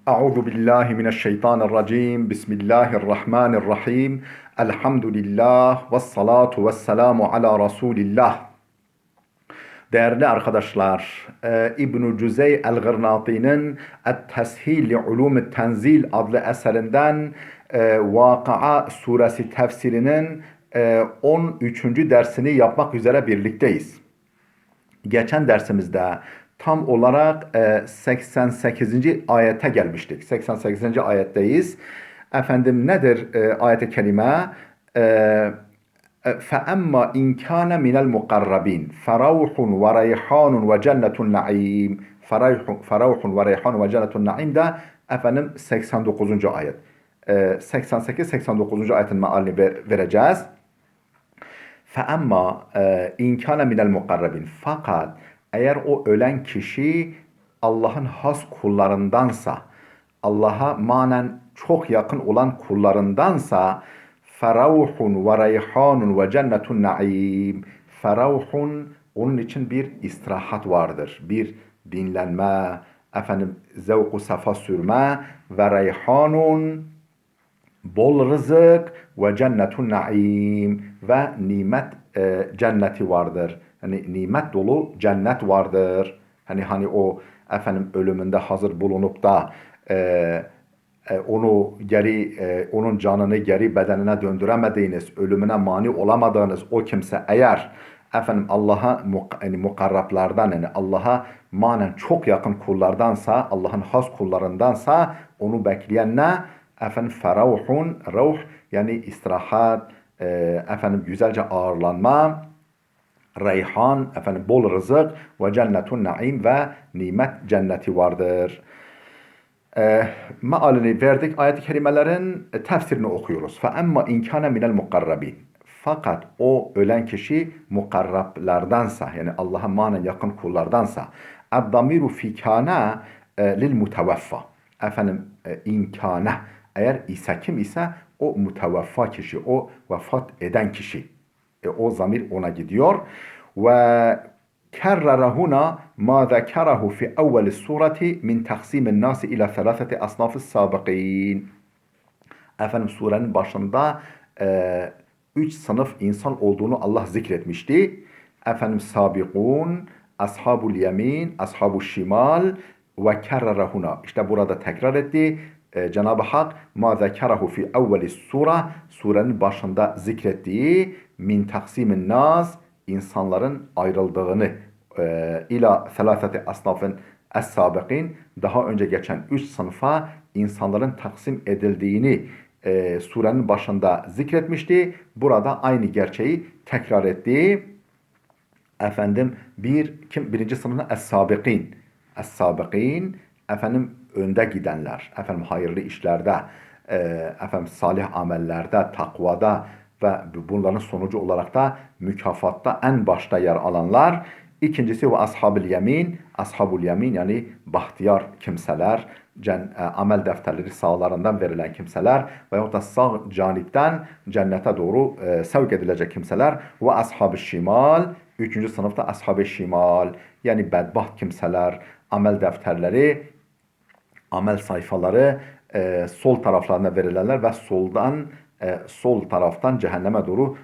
Euzu billahi mineşşeytanirracim. Bismillahirrahmanirrahim. Elhamdülillah ve salatu ve selamu ala Resulillah. Değerli arkadaşlar, İbn-i Cüzey el-Gırnati'nin Et-Teshil li Ulum-i Tenzil adlı eserinden Vakıa suresi tefsirinin 13. dersini yapmak üzere birlikteyiz. Geçen dersimizde tam olarak 88. ayete gelmiştik. 88. ayetteyiz. Efendim nedir ayet-i kerime? فَأَمَّا اِنْ كَانَ مِنَ الْمُقَرَّبِينَ فَرَوْحٌ وَرَيْحَانٌ وَجَنَّةُ النَّعِيمِ فَرَوْحٌ وَرَيْحَانٌ وَجَنَّةُ النَّعِيم'de efendim 89. ayet. 88-89. ayetin mealini vereceğiz. فَأَمَّا اِنْ كَانَ مِنَ الْمُقَرَّبِينَ Fakat eğer o ölen kişi Allah'ın has kullarındansa, Allah'a manen çok yakın olan kullarındansa فَرَوْحٌ وَرَيْحَانٌ وَجَنَّةُ النَّعِيمِ Ferauhun onun için bir istirahat vardır. Bir dinlenme, efendim zevku safa sürme ve reyhanun bol rızık ve cennetun naim ve nimet cenneti vardır. Hani nimet dolu cennet vardır. Hani o efendim ölümünde hazır bulunup da onu geri onun canını geri bedenine döndüremediğiniz, ölümüne mani olamadığınız o kimse eğer efendim Allah'a yani mukarrablardan yani Allah'a manen çok yakın kullardansa, Allah'ın has kullarındansa onu bekleyen ne? Efendim ferauhun, ruh yani istirahat, efendim güzelce ağırlanma, reyhan, efendim bol rızık ve cennetun naim ve nimet cenneti vardır. Mealini verdik. Ayet-i kerimelerin tefsirini okuyoruz. فَاَمَّا اِنْ كَانَ مِنَ الْمُقَرَّبِينَ Fakat o ölen kişi mukarrablardansa yani Allah'a manen yakın kullardansa اَدَّمِيرُ فِي كَانَ لِلْمُتَوَفَّى Efendim inkâne eğer ise kim ise o muteveffa kişi, o vefat eden kişi. O zamir ona gidiyor. Ve كرر هنا ما ذكره في أول السورة من تقسيم الناس إلى ثلاثة أصناف السابقين. Efendim surenin başında üç sınıf insan olduğunu Allah zikretmişti. Efendim sabikun, ashabul yemin, ashabul şimal ve kerrere huna. İşte burada tekrar etti. Cenab-ı Hak ma zekerahu fi evveli surenin başında zikrettiği min taksimin nas insanların ayrıldığını ila selasete asnafın es-sabikin daha önce geçen üç sınıfa insanların taksim edildiğini surenin başında zikretmişti. Burada aynı gerçeği tekrar etti. Efendim birinci sınıfına es-sabikin. Es-sabikin efendim önde gidenler. Efendim hayırlı işlerde, efendim salih amellerde, takvada ve bunların sonucu olarak da mükafatta en başta yer alanlar. İkincisi ve ashab-ül yemin. Ashab-ül yemin yani bahtiyar kimseler, amel defterleri sağlarından verilen kimseler veyahut da sağ canipten cennete doğru sevk edilecek kimseler ve ashab-ı şimal. Üçüncü sınıfta ashab-ı şimal yani bedbaht kimseler, amel defterleri, amel sayfaları sol taraflarına verilenler ve sol taraftan cehenneme doğru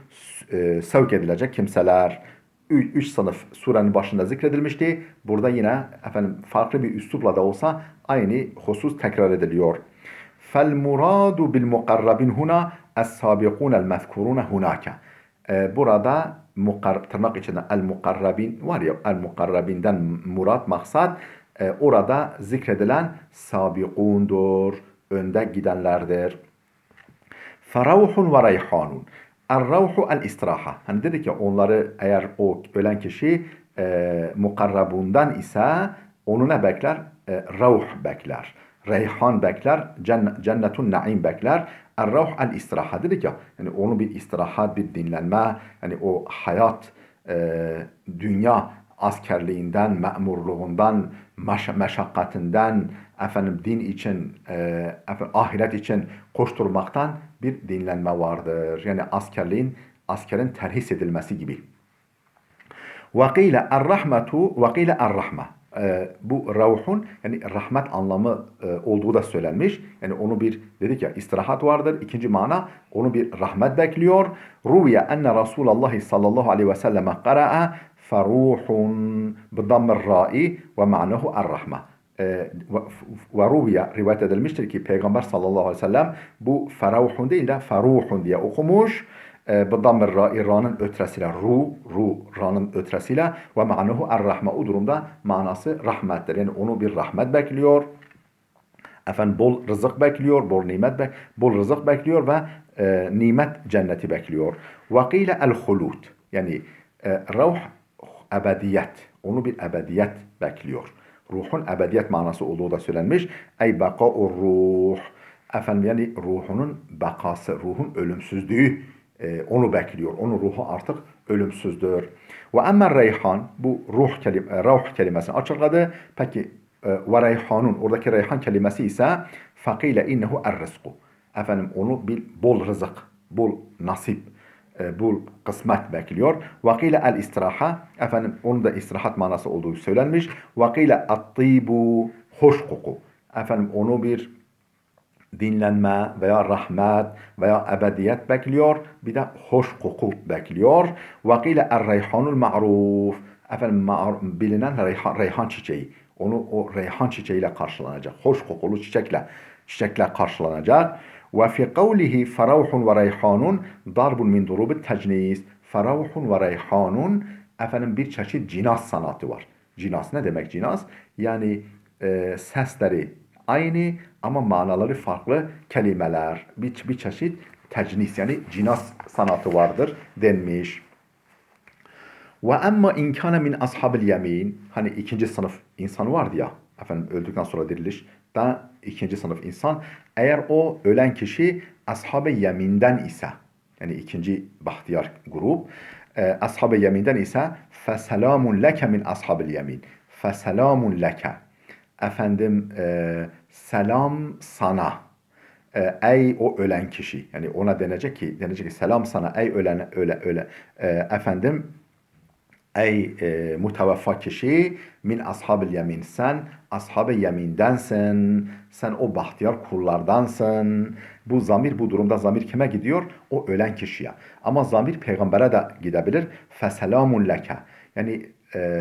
sevk edilecek kimseler. Üç sınıf surenin başında zikredilmişti. Burada yine efendim farklı bir üslupla da olsa aynı husus tekrar ediliyor. فَالْمُرَادُ بِالْمُقَرَّبِينَ هُنَا السَّابِقُونَ الْمَذْكُرُونَ هُنَاكَ Burada tırnak içinde el-mukarrabin var ya, el-mukarrabinden murat maksat orada zikredilen sabikundur, önde gidenlerdir. Feravhun ve reyhanun. Er-ravhu el-istiraha. Hani dedik ya onları eğer o ölen kişi mukarrabundan ise onu ne bekler? Ravh bekler. Reyhan bekler. Cennetun naim bekler. Er-ravh el-istiraha dedik ya. Yani onu bir istirahat, bir dinlenme. Yani o hayat, dünya askerliğinden, memurluğundan, meşakkatinden, efendim din için, ahiret için koşturmaktan bir dinlenme vardır. Yani askerin terhis edilmesi gibi. وَقِيلَ الرَّحْمَةُ وَقِيلَ الرَّحْمَةُ Bu ruhun yani rahmet anlamı olduğu da söylenmiş. Yani onu bir dedik ya istirahat vardır. İkinci mana onu bir rahmet bekliyor. Ruviye enne Resulullah sallallahu aleyhi ve selleme qara'a feruhun biddammir ra'i ve ma'nehu er-rahme. Ve ruviye rivayet edilmiştir ki Peygamber sallallahu aleyhi ve sellem bu feruhun değil de feruhun diye okumuş. Bıddamir ra'i ra'nın ötresiyle ra'nın ötresiyle ve ma'nuhu er-rahme o durumda manası rahmettir. Yani onu bir rahmet bekliyor. Efendim bol rızık bekliyor, bol rızık bekliyor ve nimet cenneti bekliyor. Ve kîle el-hulûd yani ruh ebediyet. Onu bir ebediyet bekliyor. Ruhun ebediyet manası olduğu da söylenmiş. Ey bekâ'ur ruh. Efendim yani ruhunun bekası, ruhun ölümsüzlüğü onu bekliyor. Onun ruhu artık ölümsüzdür. Ve emmer reyhan bu ruh kelimesini açıkladı. Peki ve reyhanun oradaki reyhan kelimesi ise fakile innehu er-rizku. Efendim onu bir bol rızık, bol nasip, bol kısmet bekliyor. Vakile el-istiraha efendim onun da istirahat manası olduğu söylenmiş. Vakile at-tibu hoş koku. Efendim onu bir dinlenme veya rahmet veya ebediyet bekliyor. Bir de hoş koku bekliyor. Vakile er-reyhanul ma'ruf. Efendim bilinen reyhan çiçeği. Onu o reyhan çiçeğiyle karşılanacak. Hoş kokulu çiçekle karşılanacak. Ve fi kavlihi feravhun ve reyhanun darbun min durubit tecnis. Feravhun ve reyhanun efendim bir çeşit cinas sanatı var. Cinas ne demek cinas? Yani sesleri aynı ama manaları farklı kelimeler. Bir çeşit tecnis yani cinas sanatı vardır denmiş. Ve emma inkâne min ashabil yemin hani ikinci sınıf insan vardı ya efendim öldükten sonra diriliş da ikinci sınıf insan eğer o ölen kişi ashab-ı yeminden ise yani ikinci bahtiyar grup ashab-ı yeminden ise feselamun leke min ashabil yemin feselamun leke efendim selam sana ey o ölen kişi yani ona denecek ki selam sana ey öle efendim ey mutevaffa kişi min ashabil yemin sen ashab-ı yemindensin sen o bahtiyar kullardansın bu zamir bu durumda zamir kime gidiyor o ölen kişiye ama zamir peygambere de gidebilir feselamun leke yani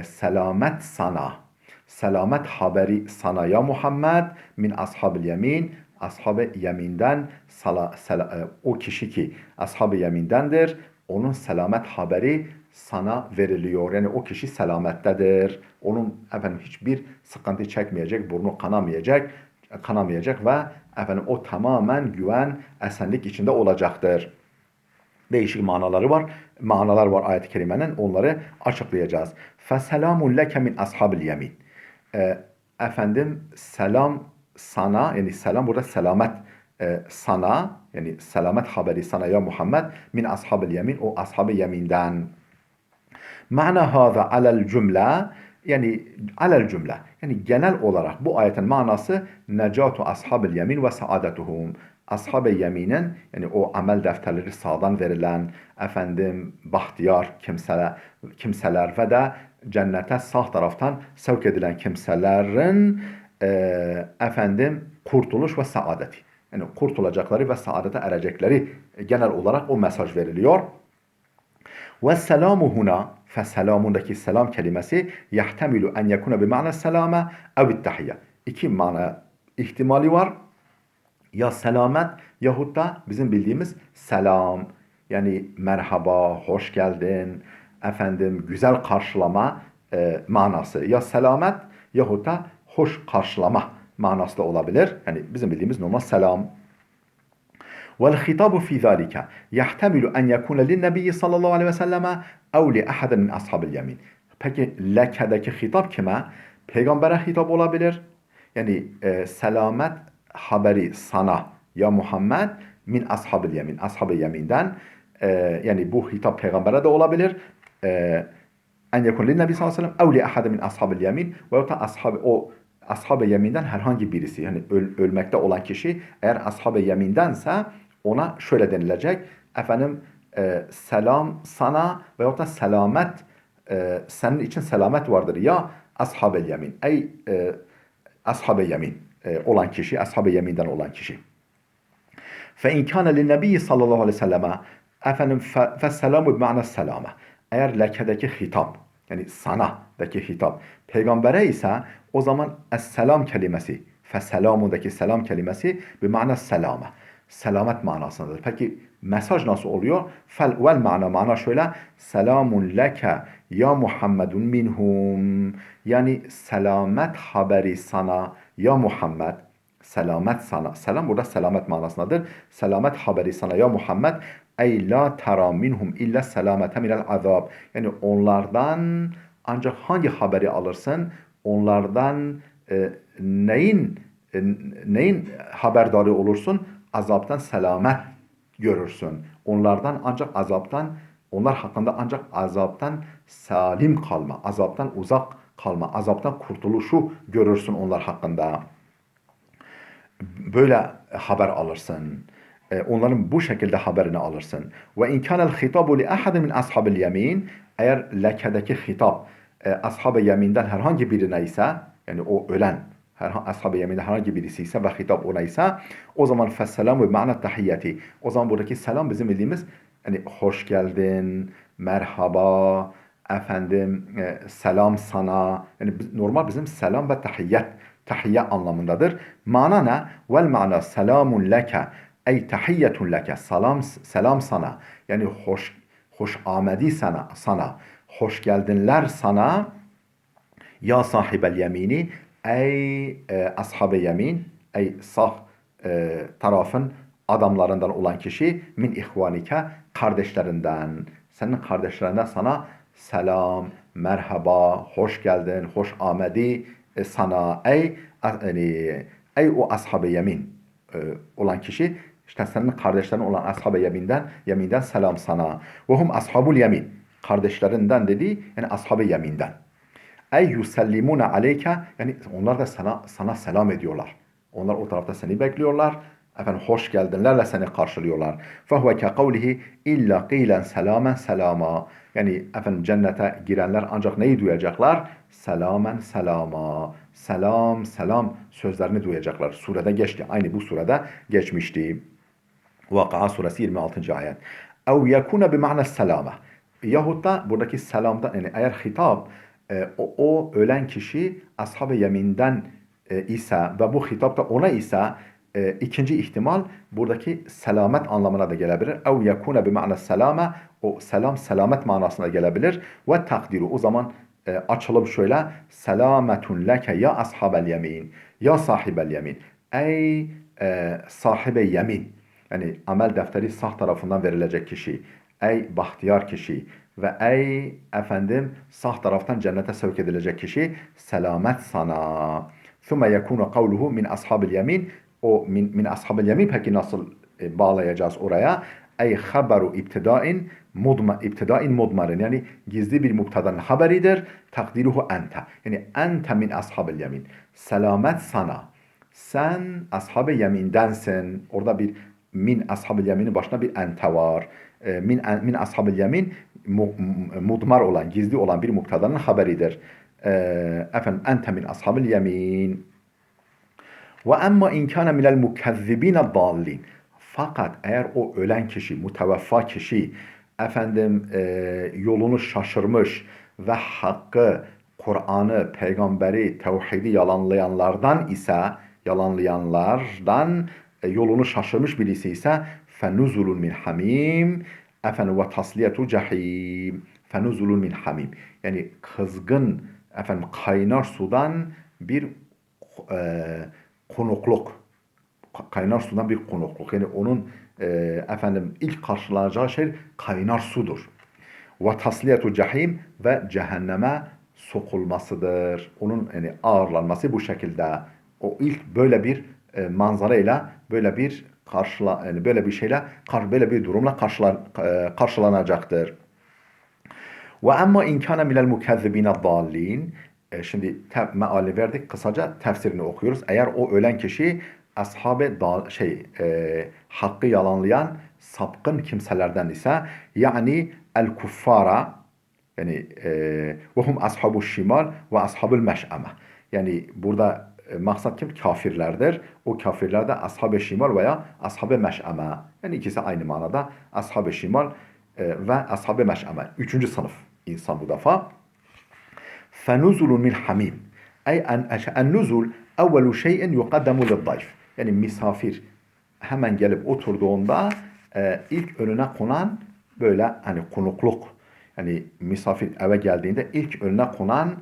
selamet sana selamet haberi sana ya Muhammed min ashabil yemin ashab-ı yeminden o kişi ki ashab-ı yemindendir onun selamet haberi sana veriliyor. Yani o kişi selamettedir. Onun efendim hiçbir sıkıntı çekmeyecek, burnu kanamayacak ve efendim o tamamen güven, esenlik içinde olacaktır. Değişik manalar var ayet-i kerimenin. Onları açıklayacağız. Feselamun leke min ashabil yemin. Efendim selam sana yani selam burada selamet sana yani selamet haberi sana ya Muhammed min ashabil yemin o ashab-ı yeminden. Mana hâzâ alel cümle yani alel cümle yani genel olarak bu ayetin manası necatu ashabil yemin ve saadetuhum ashab-ı yeminin yani o amel defterleri sağdan verilen efendim bahtiyar kimseler ve de cennete sağ taraftan sevk edilen kimselerin efendim kurtuluş ve saadeti yani kurtulacakları ve saadete erecekleri genel olarak o mesaj veriliyor. Ve selamu huna feselamundaki selam kelimesi yahtemilu en yekune bima'na selame ev tahiyye. İki mana ihtimali var. Ya selamet yahut da bizim bildiğimiz selam. Yani merhaba, hoş geldin, efendim güzel karşılama manası. Ya selamet yahut da hoş karşılama manası da olabilir. Yani bizim bildiğimiz normal selam. والخطاب في ذلك يحتمل أن يكون للنبي صلى الله عليه وسلم أو لأحد من أصحاب اليمين. Peki lekedeki hitap kime? Peygambere hitap olabilir. Yani selamet haberi sana ya Muhammed min ashabil yemin. Ashab-ı yeminden yani bu hitap peygambere de olabilir. En yekun lin nebi sallallahu aleyhi ve sellem ev li ahad min ashabil yemin ve da ashab-ı yeminden herhangi birisi yani ölmekte olan kişi eğer ashab-ı yemindense ona şöyle denilecek. Efendim selam sana veyahut da selamet senin için selamet vardır ya ashab-ı yemin. Ey ashab-ı yemin olan kişi, ashab-ı yeminden olan kişi. Fe in kana lin nebi sallallahu aleyhi ve selleme efendim fesselamu bima'na selame. Eğer lekedeki hitap yani sana'daki hitap peygambere ise o zaman es-selam kelimesi fesselamundaki selam kelimesi bima'na selame. Selamet manasındadır. Peki mesaj nasıl oluyor? Vel mana şöyle selamun leke ya Muhammedun minhum. Yani selamet haberi sana ya Muhammed. Selamet sana. Selam burada selamet manasındadır. Selamet haberi sana ya Muhammed. Ey la tera minhum illa selamete minel azab. Yani onlardan ancak hangi haberi alırsın? Onlardan neyin neyin haberdarı olursun? Azaptan selamet görürsün. Onlardan ancak azaptan onlar hakkında ancak azaptan salim kalma, azaptan uzak kalma, azaptan kurtuluşu görürsün onlar hakkında. Böyle haber alırsın. Onların bu şekilde haberini alırsın. Ve in kana'l hitabu li ahadin min ashabil yemin eğer lekedeki hitap ashab-ı yeminden herhangi birine ise yani o ölen ashab-ı yeminden herhangi birisi ise ve hitap ona ise o zaman fesselamu ve ma'na tahiyyati. O zaman buradaki selam bizim bildiğimiz hani hoş geldin, merhaba, efendim selam sana. Yani normal bizim selam ve tahiyye anlamındadır. Mana ne? Vel mana selamun leke ey tahiyyetun leke. Selam sana. Yani hoş amedi sana. Hoş geldinler sana. Ya sahibel yemini ey ashab-ı yemin ey tarafın adamlarından olan kişi min ihvanike kardeşlerinden senin kardeşlerinden sana selam, merhaba, hoş geldin, hoş amedi sana ey o ashab-ı yemin olan kişi işte senin kardeşlerin olan ashab-ı yeminden selam sana. Ve hum ashabul yemin. Kardeşlerinden dedi yani ashab-ı yeminden. Ey yusellimune aleyke yani onlar da sana selam ediyorlar. Onlar o tarafta seni bekliyorlar. Efendim hoş geldinlerle seni karşılıyorlar. Fehuve ke kavlihi illa qilen selamen selama. Yani efendim cennete girenler ancak neyi duyacaklar? Selamen selama. Selam selam sözlerini duyacaklar. Surede geçti. Aynı bu surede geçmişti. Vakıa suresi 26. ayet. Ev yekune bima'na selama. Yahut da buradaki selamda yani eğer hitap o ölen kişi ashab-ı yeminden ise ve bu hitap da ona ise ikinci ihtimal buradaki selamet anlamına da gelebilir. Ev yekune bima'na selama o selam selamet manasına gelebilir. Ve takdiru o zaman açalım şöyle selametun leke ya ashabel yemin ya sahibel yemin ey sahibe yemin yani amel defteri sağ tarafından verilecek kişi ey bahtiyar kişi ve ey efendim sağ taraftan cennete sevk edilecek kişi selamet sana. Thumme yekunu kavluhu min ashabil yemin o min ashabil yemin peki nasıl bağlayacağız oraya? Ey haberu ibtidain mudmarin yani gizli bir mubtadanın haberidir. Takdiruhu ente. Yani ente min ashabil yemin. Selamet sana. Sen ashab-ı yemindensin. Orada bir min ashab-ı yeminin başına bir ente var. Min ashab-ı yemin mudmar olan, gizli olan bir mubtadanın haberidir. Efendim ente min ashab-ı yemin. Ve emma in kana minel mukezzibine dallin. Fakat eğer o ölen kişi, muteveffa kişi efendim yolunu şaşırmış ve hakkı, Kur'an'ı, peygamberi, tevhidi yalanlayanlardan yolunu şaşırmış birisi ise fenuzulun min hamim efendim ve tasliyetu cehim fenuzulun min hamim yani kızgın efendim kaynar sudan bir konukluk kaynar sudan bir konukluk yani onun efendim ilk karşılanacağı şey kaynar sudur. Ve tasliyetu cehim ve cehenneme sokulmasıdır. Onun yani ağırlanması bu şekilde. O ilk böyle bir manzarayla böyle bir yani böyle bir şeyle böyle bir durumla karşılanacaktır. Ve emma in kana minel mukezzibine dallin. Şimdi meali verdik. Kısaca tefsirini okuyoruz. Eğer o ölen kişi hakkı yalanlayan sapkın kimselerden ise yani el kuffara Yani ve hum ashabu şimal ve ashabul meş'ame. Yani burada maksat kim? Kafirlerdir. O kafirler de ashab-ı şimal veya ashab-ı meş'ame. Yani ikisi aynı manada. Ashab-ı şimal ve ashab-ı meş'ame. Üçüncü sınıf insan bu defa. فَنُزُلٌ min hamim. Ay en-nuzul evvelu şeyin yukaddamu lid-dayf. Yani misafir hemen gelip oturduğunda ilk önüne konan böyle hani konukluk, yani misafir eve geldiğinde ilk önüne konan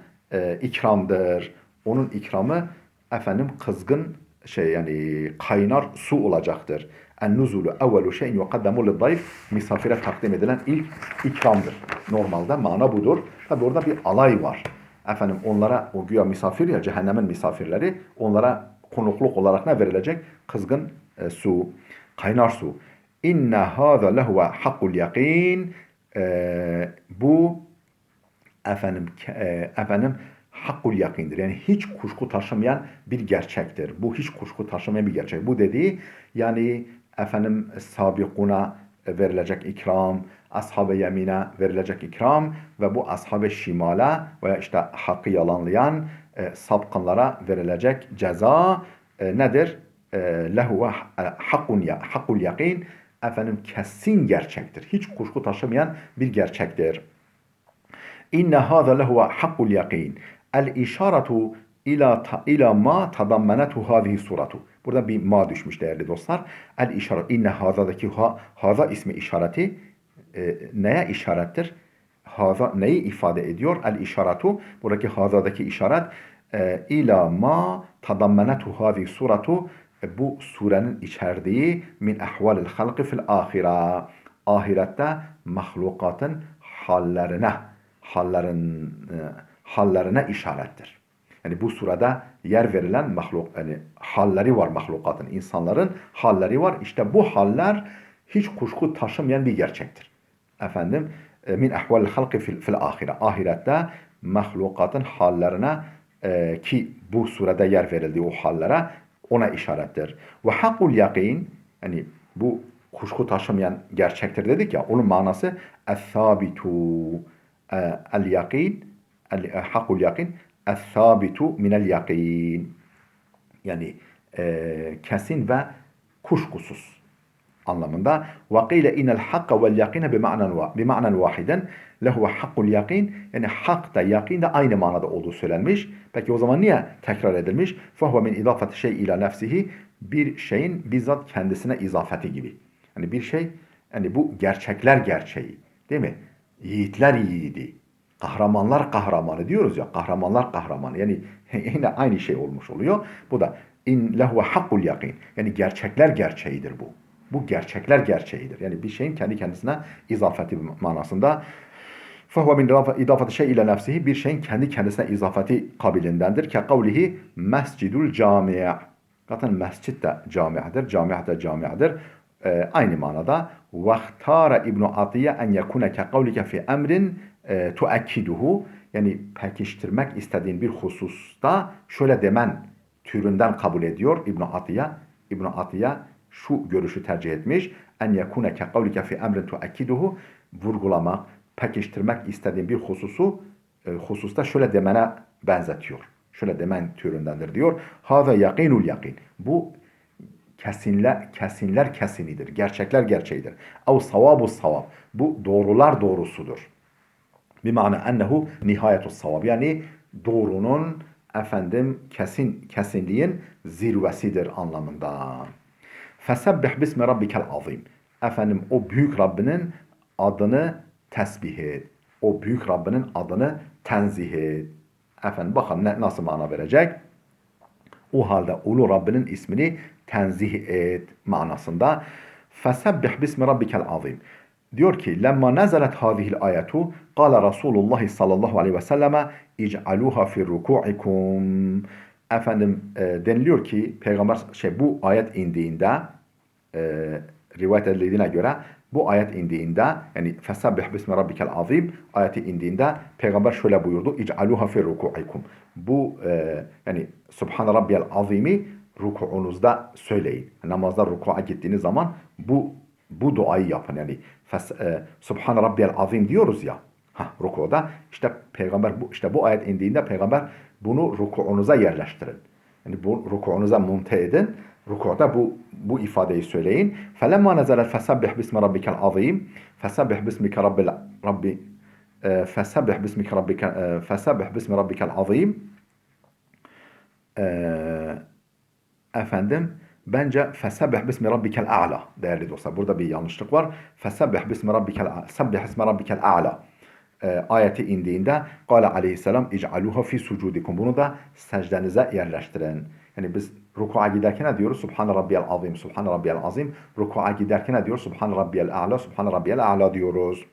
ikramdır. Onun ikramı efendim kızgın şey yani kaynar su olacaktır. En-nuzulu evvelu şeyin yukaddamu lid-dayf. Misafire takdim edilen ilk ikramdır. Normalde mana budur. Tabi orada bir alay var. Efendim onlara o güya misafir ya cehennemin misafirleri onlara konukluk olarak ne verilecek? Kızgın su, kaynar su. İnne hâzâ lehuve hakkul yakin. Bu efendim hakkul yakindir. Yani hiç kuşku taşımayan bir gerçektir. Bu hiç kuşku taşımayan bir gerçek. Bu dediği yani efendim sabikuna verilecek ikram, ashab-ı yemine verilecek ikram ve bu ashab-ı şimala veya işte hakkı yalanlayan sapkınlara verilecek ceza nedir? Lehu hakkul yakin, efendim kesin gerçektir. Hiç kuşku taşımayan bir gerçektir. İnne hâzâ lehuve hakkul yakin. El işaretu ila ma tadammenetu hâzihi suratu. Burada bir ma düşmüş değerli dostlar. El işaret. İnne hâzâdaki hâzâ ismi işareti neye işarettir? Haza neyi ifade ediyor? El işaretu. Buradaki hazadaki işaret ila ma tadammenetu hâzihi suratu. Bu surenin içerdiği min ahvalil halqi fil ahira. Ahirette mahlukatın hallerine hallerine işarettir. Yani bu surada yer verilen yani halleri var mahlukatın, insanların halleri var. İşte bu haller hiç kuşku taşımayan bir gerçektir. Efendim, min ahvalil halqi fil ahire. Ahirette mahlukatın hallerine ki bu surada yer verildiği o hallere ona işarettir. Ve hakkul yakin, yani bu kuşku taşımayan gerçektir dedik ya, onun manası es-sabitu. El-yakin, hakkul yakin, es-sabitu minel yakin. Yani kesin ve kuşkusuz anlamında. وَقِيلَ اِنَ الْحَقَّ وَالْيَقِينَ بِمَعْنًا وَاحِدًا لَهُوَ حَقُّ الْيَقِينَ. Yani hak da yakin de aynı manada olduğu söylenmiş. Peki o zaman niye tekrar edilmiş? فَهُوَ مِنْ اِضَافَةِ şey ila nefsihi. Bir şeyin bizzat kendisine izafeti gibi. Yani bir şey, yani bu gerçekler gerçeği. Değil mi? Yiğitler yiğidi. Kahramanlar kahramanı diyoruz ya. Kahramanlar kahramanı. Yani yine aynı şey olmuş oluyor. Bu da in lehuve hakkul yakin. Yani gerçekler gerçeğidir bu. Bu gerçekler gerçeğidir. Yani bir şeyin kendi kendisine izafeti manasında. فَهُوَ مِنْ اِضَافَةِ şey ile nefsihi. Bir şeyin kendi kendisine izafeti kabilindendir. Kevlihi mescidul cami'. Zaten mescid de cami'dir. Cami' de cami'dir. Aynı manada. وَاخْتَارَ İbn Atiye en yekune kevlike fi emrin tuakkiduhu. Yani pekiştirmek istediğin bir hususta şöyle demen türünden kabul ediyor İbn Atiye. İbn Atiye şu görüşü tercih etmiş. En yekune ke kavlike fi emrin tuakkiduhu. Vurgulamak, pekiştirmek istediğin bir hususta şöyle demene benzetiyor. Şöyle demen türündendir diyor. Hâzâ yakînul yakîn. Bu kesinler kesinidir. Gerçekler gerçeğidir. Ev savâbu savâb. Bu doğrular doğrusudur. Bima'na ennehu nihayetus savâb. Yani doğrunun kesinliğin zirvesidir anlamında. Fesebbih bismi rabbikel azim. Efendim o büyük Rabbinin adını tesbih et. O büyük Rabbinin adını tenzih et. Efendim bakalım nasıl mana verecek? O halde ulu Rabbinin ismini tenzih et manasında. Fesebbih bismi rabbikel azim. Diyor ki lemma nazalet hadihil ayetu qala Resulullah sallallahu aleyhi ve selleme ic'aluha fi ruku'ikum. Efendim deniliyor ki peygamber bu ayet indiğinde rivayet edildiğine göre bu ayet indiğinde yani fesabbih bismi rabbikel azim ayeti indiğinde peygamber şöyle buyurdu. İc'aluha fi ruku'ikum. Bu yani Subhan rabbiyel azimi ruku'unuzda söyleyin. Namazda ruku'a gittiğiniz zaman bu duayı yapın. Yani Subhan rabbiyel azim diyoruz ya. Rukuda işte peygamber bu ayet indiğinde peygamber bunu rukuunuza yerleştirin. Yani bu rukuunuza monte edin. Rukuda bu ifadeyi söyleyin. Felemma nazalet fesabbih bismi rabbikel azim. Fesabbih bismike rabbi fesabbih bismi rabbikel azim. Efendim bence fesabbih bismi rabbikel a'la değerli dostlar. Burada bir yanlışlık var. Fesabbih bismi rabbikel a'la ayeti indiğinde Kale aleyhisselam ic'aluha fi sucudikum. Bunu da secdenize yerleştirin. Yani biz ruku'a giderken ne diyoruz? Subhan rabbiyel azim, subhan rabbiyel azim. Ruku'a giderken ne diyoruz? Subhan rabbiyel a'la, subhan rabbiyel a'la diyoruz.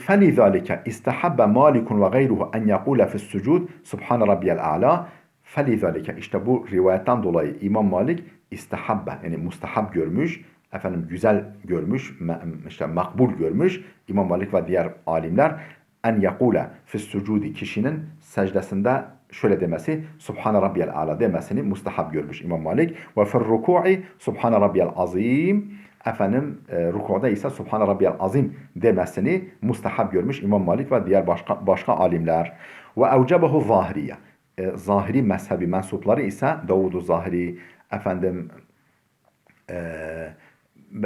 فلذلك استحب مالك وغيره أن يقول في السجود سبحان ربي الأعلى. فلذلك işte bu rivayetten dolayı İmam Malik istahabbe yani mustahab görmüş, efendim güzel görmüş, işte makbul görmüş İmam Malik ve diğer alimler en yakula fi sucudi kişinin secdesinde şöyle demesi Subhan rabbiyel a'la demesini mustahab görmüş İmam Malik ve fi ruku'i Subhan rabbiyel azim. Efendim rukuda ise Subhan rabbiyel azim demesini mustahab görmüş İmam Malik ve diğer başka alimler. Ve evcebehu zahiriye. Zahiri mezhebi mensupları ise Davud-u Zahiri, efendim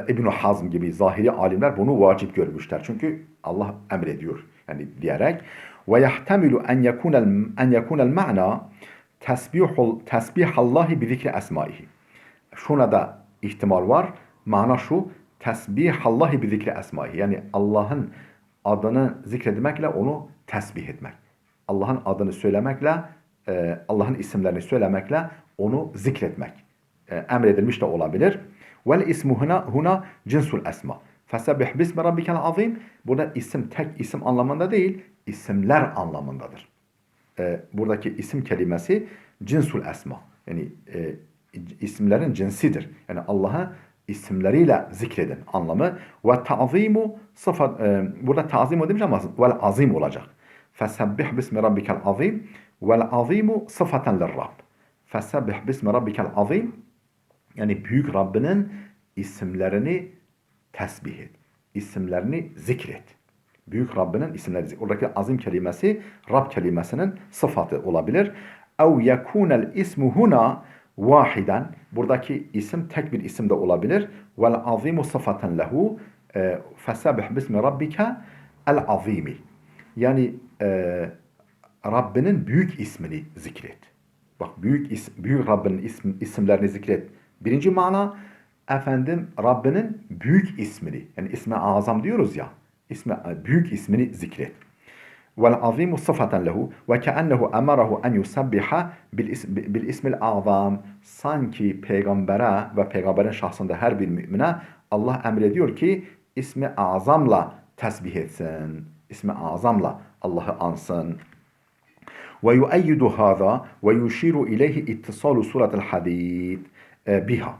İbn-i Hazm gibi zahiri alimler bunu vacip görmüşler. Çünkü Allah emrediyor. Yani diyerek ve yahtemilu en yekunel ma'na tesbihallahi bi zikri esmaihi. Şuna da ihtimal var. Mana şu, tesbihallahi bi zikri esmaihi. Yani Allah'ın adını zikretmekle onu tesbih etmek. Allah'ın adını söylemekle, Allah'ın isimlerini söylemekle onu zikretmek. Emredilmiş de olabilir. Vel ismu huna cinsul esma. Fesebbih bismi rabbikel azim. Burada isim tek isim anlamında değil, isimler anlamındadır. Buradaki isim kelimesi cinsul esma. Yani isimlerin cinsidir. Yani Allah'a isimleriyle zikredin anlamı. Ve ta'zimu sıfat, burada ta'zimu demiş ama vel azim olacak. Fesebbih bismi rabbikel azim. Vel azimu sıfaten lirrab. Fesebbih bismi rabbikel azim. Yani büyük Rabbinin isimlerini tesbih et. İsimlerini zikret. Büyük Rabbinin isimleri zikret. Oradaki azim kelimesi Rab kelimesinin sıfatı olabilir. Ev yekunel ismu huna vahiden. Buradaki isim tek bir isim de olabilir. Vel azimu sıfaten lehu. Fesabbih bismi rabbike el azimi. Yani Rabbinin büyük ismini zikret. Bak büyük Rabbinin isimlerini zikret. Birinci mana efendim Rabbinin büyük ismini yani ismi azam diyoruz ya büyük ismini zikret. Vel azimu sıfaten lehu ve keennehu emarahu en yusabbiha bil ismil azam. Sanki peygambere ve peygamberin şahsında her bir mümine Allah emrediyor ki ismi azamla tesbih etsin. İsmi azamla Allah'ı ansın. Ve yu'eyyidu hâzâ ve yuşiru ileyhi ittisalu suretel hadid biha.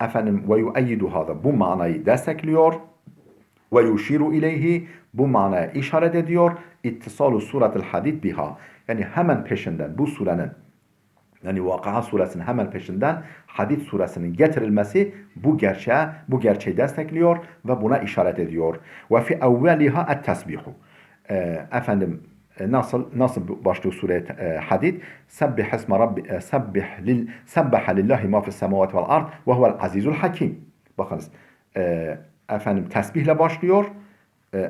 Efendim ve yu'eyyidu hâzâ bu manayı destekliyor. Ve yuşiru ileyhi bu manaya işaret ediyor. İttisalu suretel hadid biha. Yani hemen peşinden bu surenin yani Vakıa suresinin hemen peşinden Hadid suresinin getirilmesi bu gerçeği destekliyor ve buna işaret ediyor. Ve fi evveliha et-tesbihu. Efendim nasıl başlıyor sure Hadid? Sebbaha lillahi ma fis semavati vel ard ve huvel azizul hakim. Bakınız efendim tesbihle başlıyor.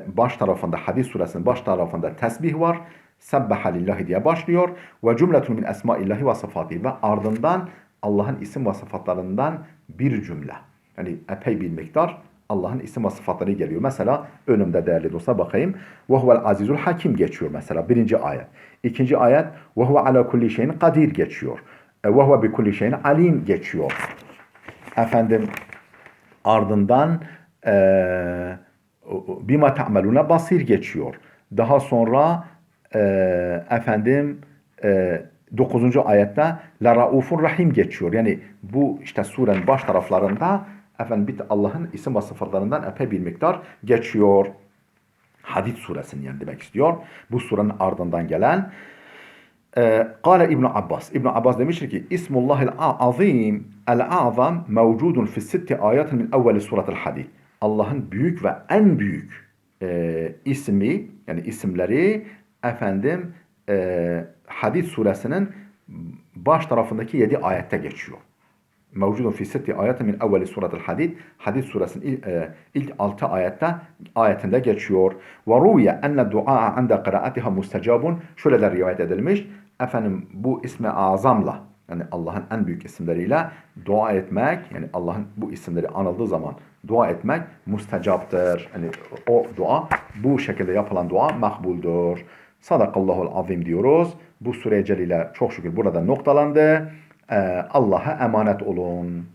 Baş tarafında Hadid suresinin baş tarafında tesbih var. Sebbaha lillahi diye başlıyor. Ve cümletun min esmaillahi ve sıfatihi. Ve ardından Allah'ın isim ve sıfatlarından bir cümle. Yani epey bir miktar Allah'ın isim ve sıfatları geliyor. Mesela önümde değerli dostlar bakayım. Ve huvel azizul hakim geçiyor mesela birinci ayet. İkinci ayet ve huve ala kulli şeyin kadir geçiyor. Ve huve bi kulli şeyin alim geçiyor. Efendim ardından bima ta'meluna basir geçiyor. Daha sonra efendim 9. ayette la raufur rahim geçiyor. Yani bu işte surenin baş taraflarında efendim Allah'ın isim ve sıfatlarından epey bir miktar geçiyor. Hadid suresini yani demek istiyor. Bu surenin ardından gelen Kale İbn Abbas. İbn Abbas demiştir ki İsmullahil azim el-azam mevcudun fi sitti ayatin min evveli suretil Hadid. Allah'ın büyük ve en büyük ismi, yani isimleri efendim Hadid suresinin baş tarafındaki 7 ayette geçiyor. Mevcudun fi sitti ayetin min evveli suretil Hadid. Hadid suresinin ilk 6 ayetinde geçiyor. Ve ruviye enne du'a inde kıraatiha mustecabun. Şöyle de rivayet edilmiş. Efendim bu ismi azamla, yani Allah'ın en büyük isimleriyle dua etmek, yani Allah'ın bu isimleri anıldığı zaman dua etmek müstecaptır. Yani o dua, bu şekilde yapılan dua makbuldür. Sadakallahul azim diyoruz. Bu sure celile çok şükür burada noktalandı. Allah'a emanet olun.